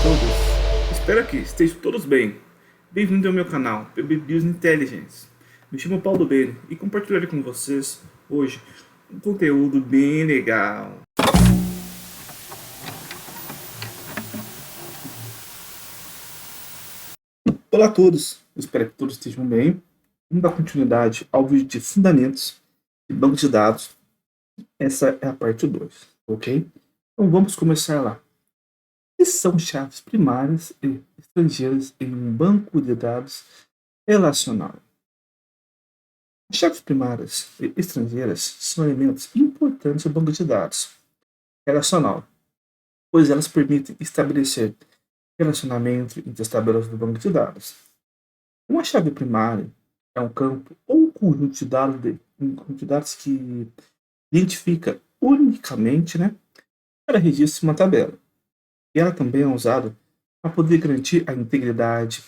todos, espero que estejam todos bem. Bem-vindo ao meu canal, PB Business Intelligence. Me chamo Paulo Bene e compartilharei com vocês hoje um conteúdo bem legal. Olá a todos, espero que todos estejam bem. Vamos dar continuidade ao vídeo de fundamentos de banco de dados. Essa é a parte 2, ok? Então vamos começar lá. O que são chaves primárias e estrangeiras em um banco de dados relacional? As chaves primárias e estrangeiras são elementos importantes do banco de dados relacional, pois elas permitem estabelecer relacionamento entre as tabelas do banco de dados. Uma chave primária é um campo ou um conjunto de dados, um conjunto de dados que identifica unicamente, cada registro em uma tabela. E ela também é usada para poder garantir a integridade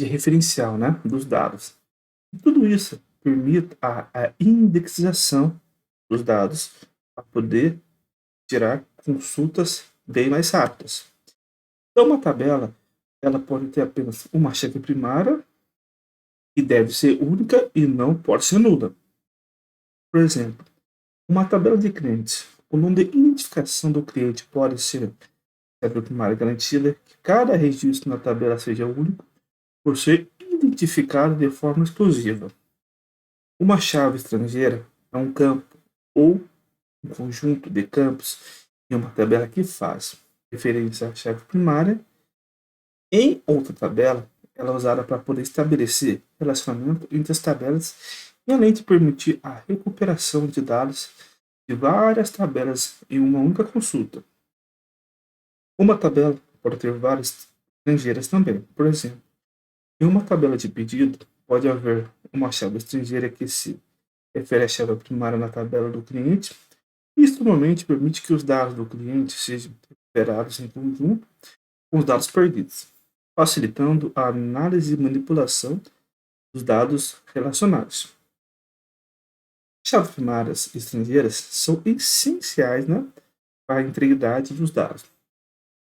referencial, dos dados. E tudo isso permite a indexação dos dados para poder gerar consultas bem mais rápidas. Então, uma tabela ela pode ter apenas uma chave primária e deve ser única e não pode ser nula. Por exemplo, uma tabela de clientes, o nome de identificação do cliente pode ser chave primária garantida que cada registro na tabela seja único por ser identificado de forma exclusiva. Uma chave estrangeira é um campo ou um conjunto de campos em uma tabela que faz referência à chave primária. Em outra tabela, ela é usada para poder estabelecer relacionamento entre as tabelas e além de permitir a recuperação de dados de várias tabelas em uma única consulta. Uma tabela pode ter várias estrangeiras também. Por exemplo, em uma tabela de pedido, pode haver uma chave estrangeira que se refere à chave primária na tabela do cliente. Isso normalmente permite que os dados do cliente sejam recuperados em conjunto com os dados perdidos, facilitando a análise e manipulação dos dados relacionados. Chaves primárias estrangeiras são essenciais, para a integridade dos dados,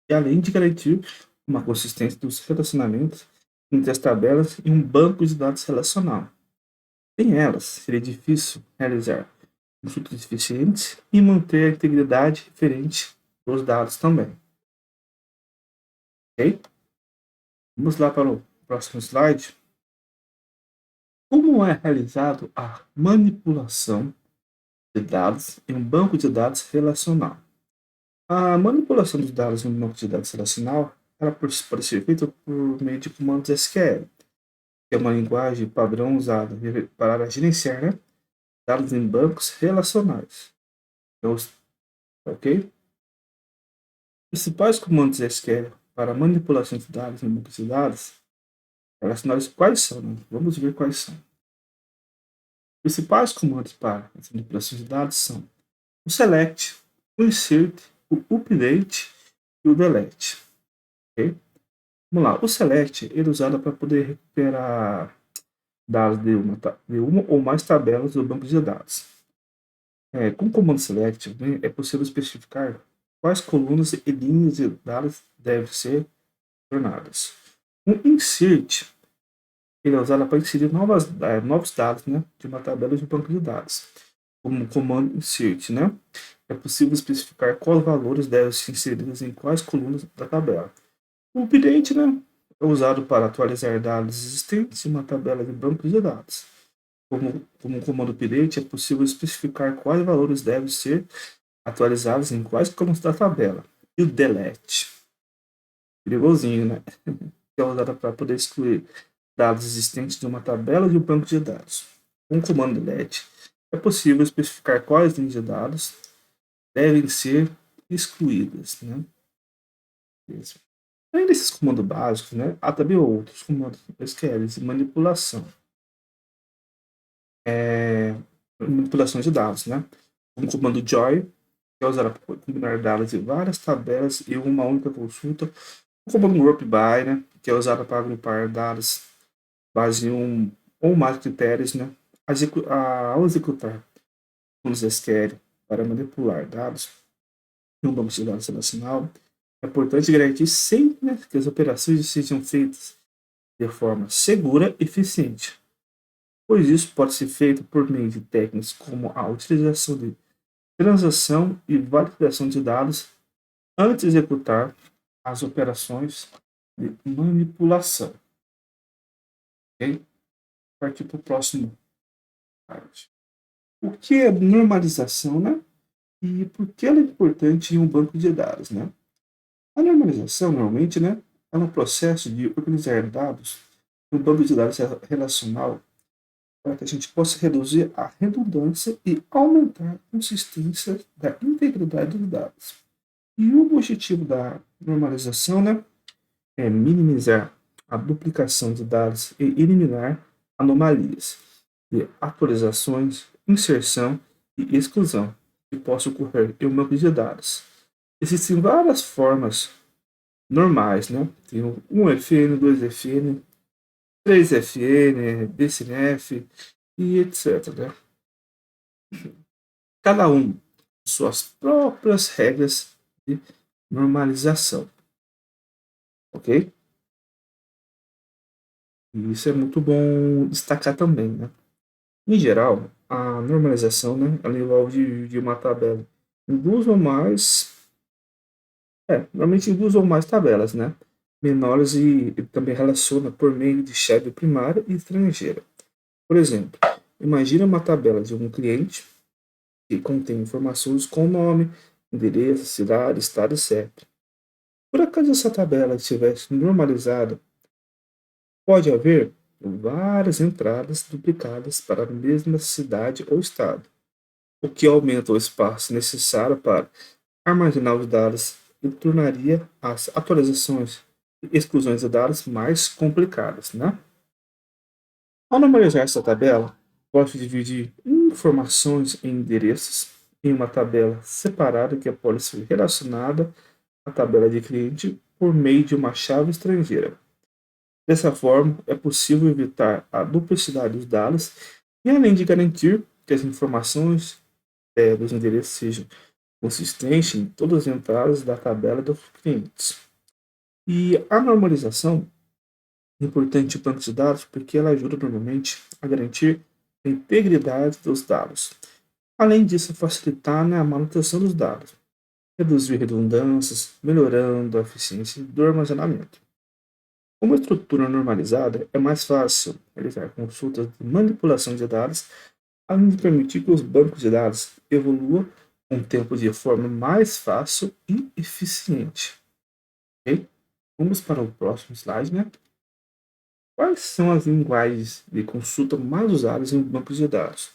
e além de garantir uma consistência dos relacionamentos entre as tabelas em um banco de dados relacional. Sem elas, seria difícil realizar consultas eficientes e manter a integridade referente dos dados também. Ok? Vamos lá para o próximo slide. Como é realizado a manipulação de dados em um banco de dados relacional? A manipulação dos dados em um banco de dados relacional ela pode ser feita por meio de comandos SQL, que é uma linguagem padrão usada para gerenciar, dados em bancos relacionais. Então, ok? Os principais comandos SQL para manipulação de dados em bancos de dados relacionais quais são? Vamos ver quais são. Os principais comandos para essa manipulação de dados são o select, o insert, o update e o delete. Okay? Vamos lá. O select ele é usado para poder recuperar dados de uma ou mais tabelas do banco de dados. Com o comando select é possível especificar quais colunas e linhas de dados devem ser tornadas. O insert ele é usado para inserir novos dados, de uma tabela de um banco de dados, como o comando insert, É possível especificar quais valores devem ser inseridos em quais colunas da tabela. O update, é usado para atualizar dados existentes em uma tabela de banco de dados. Como o comando update, é possível especificar quais valores devem ser atualizados em quais colunas da tabela. E o delete, perigosinho, que é usado para poder excluir dados existentes de uma tabela de um banco de dados. Com o comando delete, é possível especificar quais linhas de dados devem ser excluídas. Além desses comandos básicos, há também outros comandos SQL de manipulação de dados, Como o comando join, que é usado para combinar dados de várias tabelas em uma única consulta. O comando group by, que é usado para agrupar dados base em um ou mais critérios, ao executar comandos SQL para manipular dados em um banco de dados relacional, É importante garantir sempre, né, que as operações sejam feitas de forma segura e eficiente, pois isso pode ser feito por meio de técnicas como a utilização de transação e validação de dados antes de executar as operações de manipulação. Ok? Partir para o próximo parte. O que é normalização, né? E por que ela é importante em um banco de dados, né? A normalização, normalmente, né, é um processo de organizar dados em um banco de dados relacional para que a gente possa reduzir a redundância e aumentar a consistência da integridade dos dados. E o objetivo da normalização, né, é minimizar a duplicação de dados e eliminar anomalias de atualizações, inserção e exclusão que possam ocorrer em um banco de dados. Existem várias formas normais, né? Tem o 1FN, 2FN, 3FN, BCNF e etc, né? Cada um com suas próprias regras de normalização, ok? E isso é muito bom destacar também, né? Em geral, a normalização, né, ela envolve dividir uma tabela em duas ou mais, normalmente em duas ou mais tabelas, né, menores e também relaciona por meio de chave primária e estrangeira. Por exemplo, imagine uma tabela de um cliente que contém informações com nome, endereço, cidade, estado e CEP. Por acaso essa tabela estivesse normalizada, pode haver várias entradas duplicadas para a mesma cidade ou estado, o que aumenta o espaço necessário para armazenar os dados e tornaria as atualizações e exclusões de dados mais complicadas, né? Ao normalizar essa tabela, posso dividir informações em endereços em uma tabela separada que pode ser relacionada à tabela de cliente por meio de uma chave estrangeira. Dessa forma, é possível evitar a duplicidade dos dados e, além de garantir que as informações dos endereços sejam consistentes em todas as entradas da tabela dos clientes. E a normalização é importante em bancos de dados porque ela ajuda normalmente a garantir a integridade dos dados. Além disso, facilitar, né, a manutenção dos dados, reduzir redundâncias, melhorando a eficiência do armazenamento. Com uma estrutura normalizada, é mais fácil realizar consultas de manipulação de dados, além de permitir que os bancos de dados evoluam com o tempo de forma mais fácil e eficiente. Ok? Vamos para o próximo slide, né? Quais são as linguagens de consulta mais usadas em bancos de dados?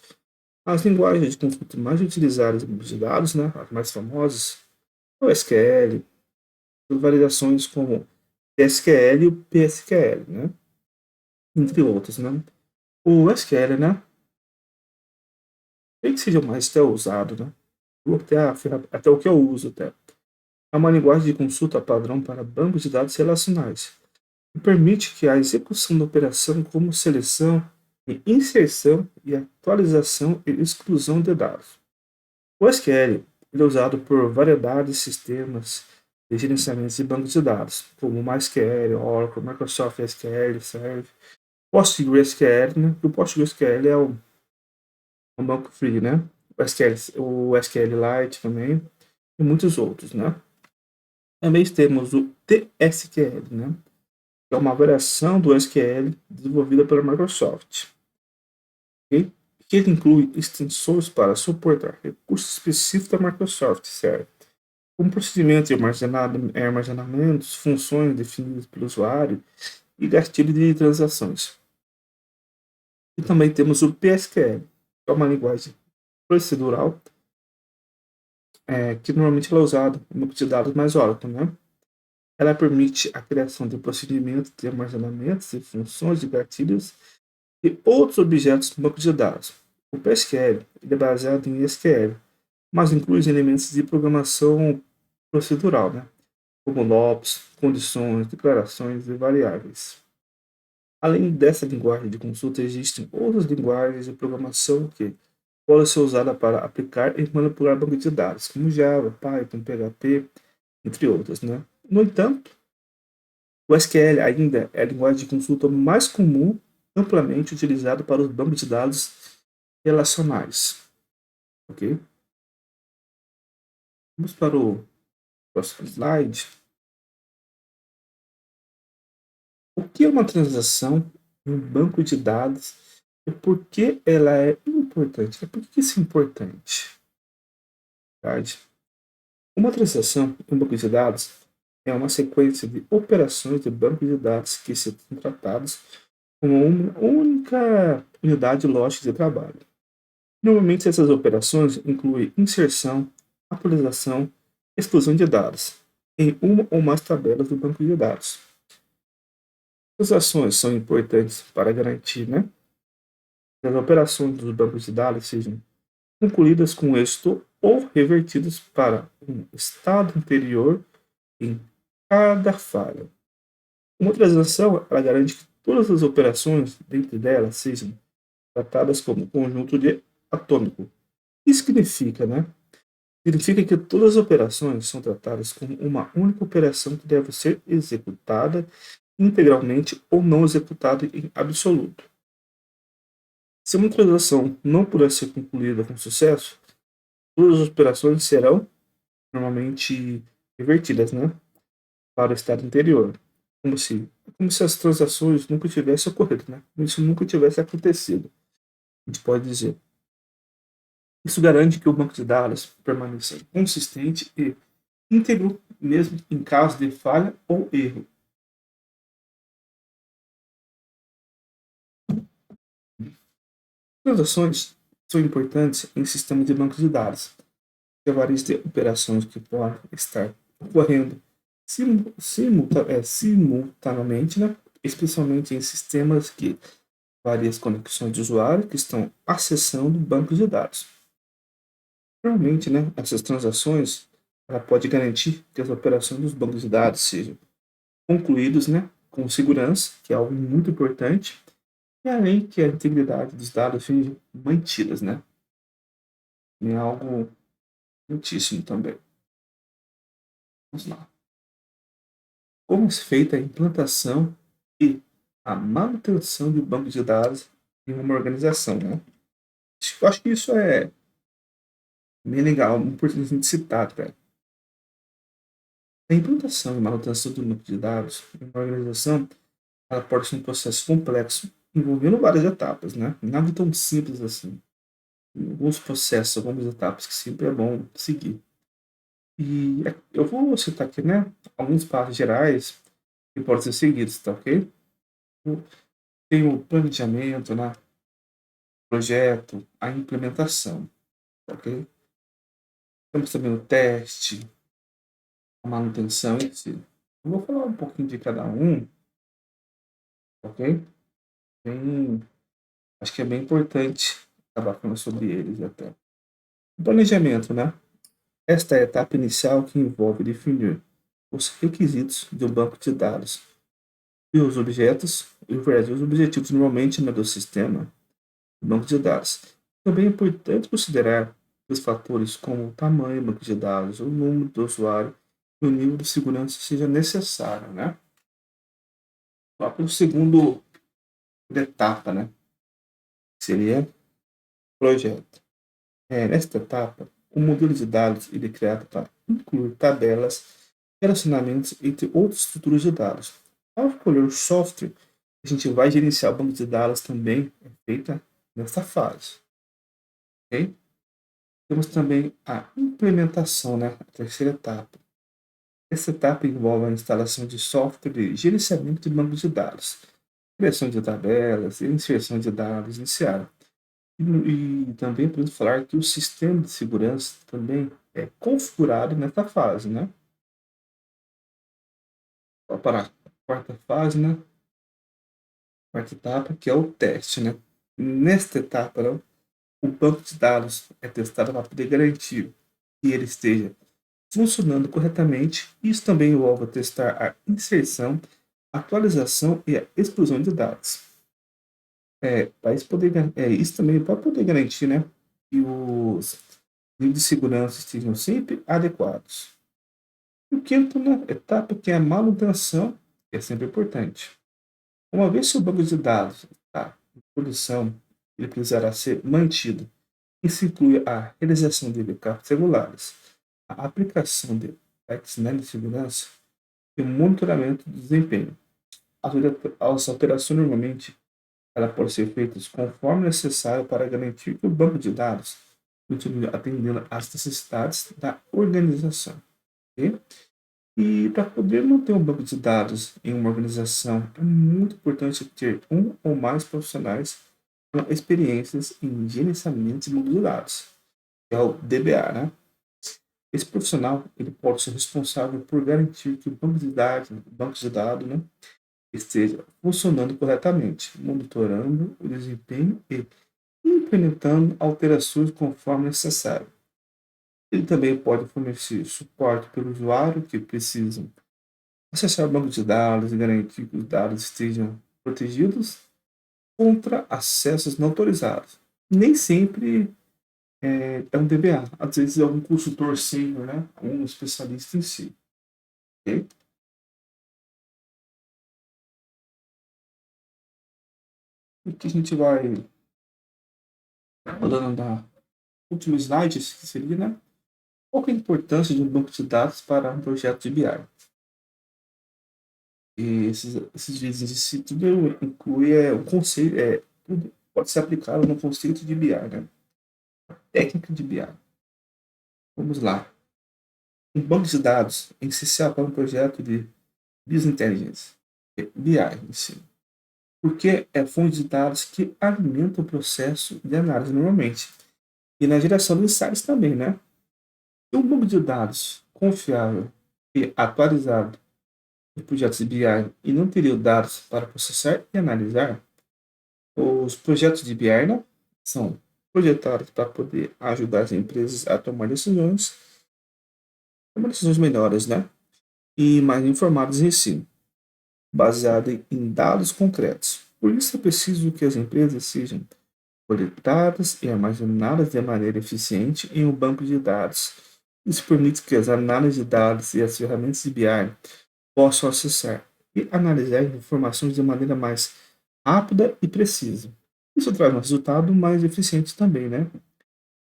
As linguagens de consulta mais utilizadas em bancos de dados, né, as mais famosas, é o SQL, validações como SQL e o PSQL, né? Entre outros, né? O SQL, né? Tem que seja mais até usado, né? Até o que eu uso até. É uma linguagem de consulta padrão para bancos de dados relacionais e permite que a execução da operação como seleção e inserção e atualização e exclusão de dados. O SQL ele é usado por variedade de sistemas de gerenciamento de bancos de dados, como MySQL, Oracle, Microsoft SQL Server, PostgreSQL, né? O PostgreSQL é um banco free, né? O SQLite também, e muitos outros, né? Também temos o TSQL, né? Que é uma variação do SQL desenvolvida pela Microsoft, ok? Que inclui extensões para suportar recursos específicos da Microsoft, certo? Como procedimento de armazenamentos, funções definidas pelo usuário e gatilho de transações. E também temos o PSQL, que é uma linguagem procedural que normalmente ela é usada em banco de dados mais Oracle, né? Ela permite a criação de procedimentos de armazenamentos e funções de gatilhos e outros objetos no banco de dados. O PSQL ele é baseado em SQL, mas inclui elementos de programação procedural, né? Como loops, condições, declarações e variáveis. Além dessa linguagem de consulta, existem outras linguagens de programação que podem ser usadas para aplicar e manipular bancos de dados, como Java, Python, PHP, entre outras, né? No entanto, o SQL ainda é a linguagem de consulta mais comum, amplamente utilizada para os bancos de dados relacionais. Ok? Vamos para o próximo slide. O que é uma transação em um banco de dados e por que ela é importante? Por que isso é importante? Verdade? Uma transação em um banco de dados é uma sequência de operações de banco de dados que são tratados como uma única unidade lógica de trabalho. Normalmente, essas operações incluem inserção, atualização, exclusão de dados em uma ou mais tabelas do banco de dados. As ações são importantes para garantir, que as operações dos bancos de dados sejam concluídas com êxito ou revertidas para um estado anterior em cada falha. Uma transação ela garante que todas as operações dentro dela sejam tratadas como um conjunto de atômico. Isso significa, significa que todas as operações são tratadas como uma única operação que deve ser executada integralmente ou não executada em absoluto. Se uma transação não puder ser concluída com sucesso, todas as operações serão normalmente revertidas, para o estado anterior, como se as transações nunca tivessem ocorrido, como se nunca tivesse acontecido. A gente pode dizer. Isso garante que o banco de dados permaneça consistente e íntegro, mesmo em caso de falha ou erro. Transações são importantes em sistemas de bancos de dados. Tem várias operações que podem estar ocorrendo simultaneamente, especialmente em sistemas que várias conexões de usuário que estão acessando bancos de dados. Normalmente, essas transações ela pode garantir que as operações dos bancos de dados sejam concluídas, com segurança, que é algo muito importante, e além que a integridade dos dados seja mantidas, É algo muitíssimo também. Vamos lá. Como é feita a implantação e a manutenção de um banco de dados em uma organização, Eu acho que isso é bem legal, muito importante de citar, cara. A implantação e manutenção do banco de dados em uma organização ela pode ser um processo complexo, envolvendo várias etapas, Nada tão simples assim. Alguns processos, algumas etapas que sempre é bom seguir. E eu vou citar aqui, alguns passos gerais que podem ser seguidos, tá ok? Tem o planejamento, projeto, a implementação, tá ok? Temos também o teste, a manutenção em si. Eu vou falar um pouquinho de cada um, tá ok? Bem, acho que é bem importante acabar falando sobre eles até. O planejamento, Esta é a etapa inicial que envolve definir os requisitos de um banco de dados e os objetos, os objetivos normalmente do sistema, do banco de dados. Também é importante considerar os fatores como o tamanho do banco de dados, o número do usuário e o nível de segurança seja necessário, Lá para o segundo etapa, seria projeto. Nesta etapa, o modelo de dados ele é criado para incluir tabelas, relacionamentos entre outras estruturas de dados. Ao escolher o software, a gente vai gerenciar o banco de dados também é feita nesta fase. Ok? Temos também a implementação, a terceira etapa. Essa etapa envolve a instalação de software de gerenciamento de bancos de dados, criação de tabelas e inserção de dados iniciais. E também podemos falar que o sistema de segurança também é configurado nessa fase, Para a quarta fase, quarta etapa, que é o teste, Nesta etapa, o banco de dados é testado para poder garantir que ele esteja funcionando corretamente. Isso também envolve testar a inserção, atualização e a exclusão de dados. Isso também para poder garantir, que os níveis de segurança estejam sempre adequados. E o quinto, né, etapa que é a manutenção, que é sempre importante. Uma vez que o banco de dados está em produção, ele precisará ser mantido. Isso inclui a realização de backups regulares, a aplicação de patches, né, de segurança e o monitoramento do desempenho. As alterações normalmente ela pode ser feitas conforme necessário para garantir que o banco de dados continue atendendo às necessidades da organização. Ok? E para poder manter um banco de dados em uma organização, é muito importante ter um ou mais profissionais com experiências em gerenciamento de banco de dados, que é o DBA, né? Esse profissional ele pode ser responsável por garantir que o banco de dados, né, esteja funcionando corretamente, monitorando o desempenho e implementando alterações conforme necessário. Ele também pode fornecer suporte para o usuário que precisam acessar o banco de dados e garantir que os dados estejam protegidos contra acessos não autorizados. Nem sempre é um DBA, às vezes é algum consultor sênior, né? Um especialista em si. Ok? Aqui a gente vai rodando da último slide, que seria, né? Qual que é a importância de um banco de dados para um projeto de BI? E esses itens de si, tudo inclui o conceito, tudo pode ser aplicado no conceito de BI, né? Técnica de BI. Vamos lá. Um banco de dados é essencial para um projeto de Business Intelligence, BI em si, porque é fonte de dados que alimenta o processo de análise normalmente. E na geração de insights também, né? E um banco de dados confiável e atualizado de projetos de BI e não teria dados para processar e analisar, os projetos de BI, né, são projetados para poder ajudar as empresas a tomar decisões melhores, né, e mais informadas em si, baseado em dados concretos. Por isso é preciso que as empresas sejam coletadas e armazenadas de maneira eficiente em um banco de dados. Isso permite que as análises de dados e as ferramentas de BI possam acessar e analisar informações de maneira mais rápida e precisa. Isso traz um resultado mais eficiente também, né?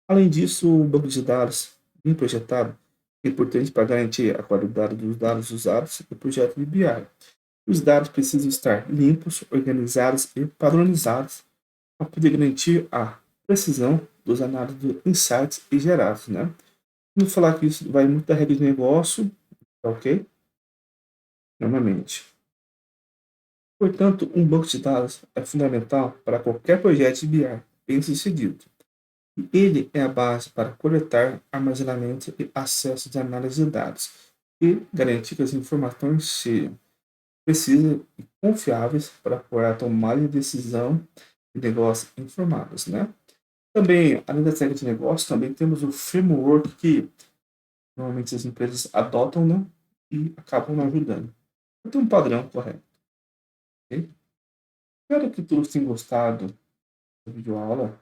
Além disso, o banco de dados bem projetado é importante para garantir a qualidade dos dados usados no projeto de BI. Os dados precisam estar limpos, organizados e padronizados para poder garantir a precisão dos análises de insights e gerados, né? Vamos falar que isso vai muito da regra de negócio, tá ok? Normalmente. Portanto, um banco de dados é fundamental para qualquer projeto de BI bem-sucedido. E ele é a base para coletar, armazenamento e acesso de análise de dados e garantir que as informações sejam precisas e confiáveis para apoiar a tomada de decisão de negócios informadas, né? Também, além da técnica de negócio, também temos o framework que normalmente as empresas adotam, né? E acabam ajudando. Tem um padrão correto, ok? Espero que todos tenham gostado da videoaula.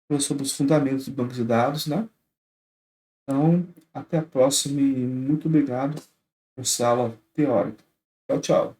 Foi sobre os fundamentos do banco de dados, né? Então, até a próxima e muito obrigado por essa aula teórica. Tchau, tchau.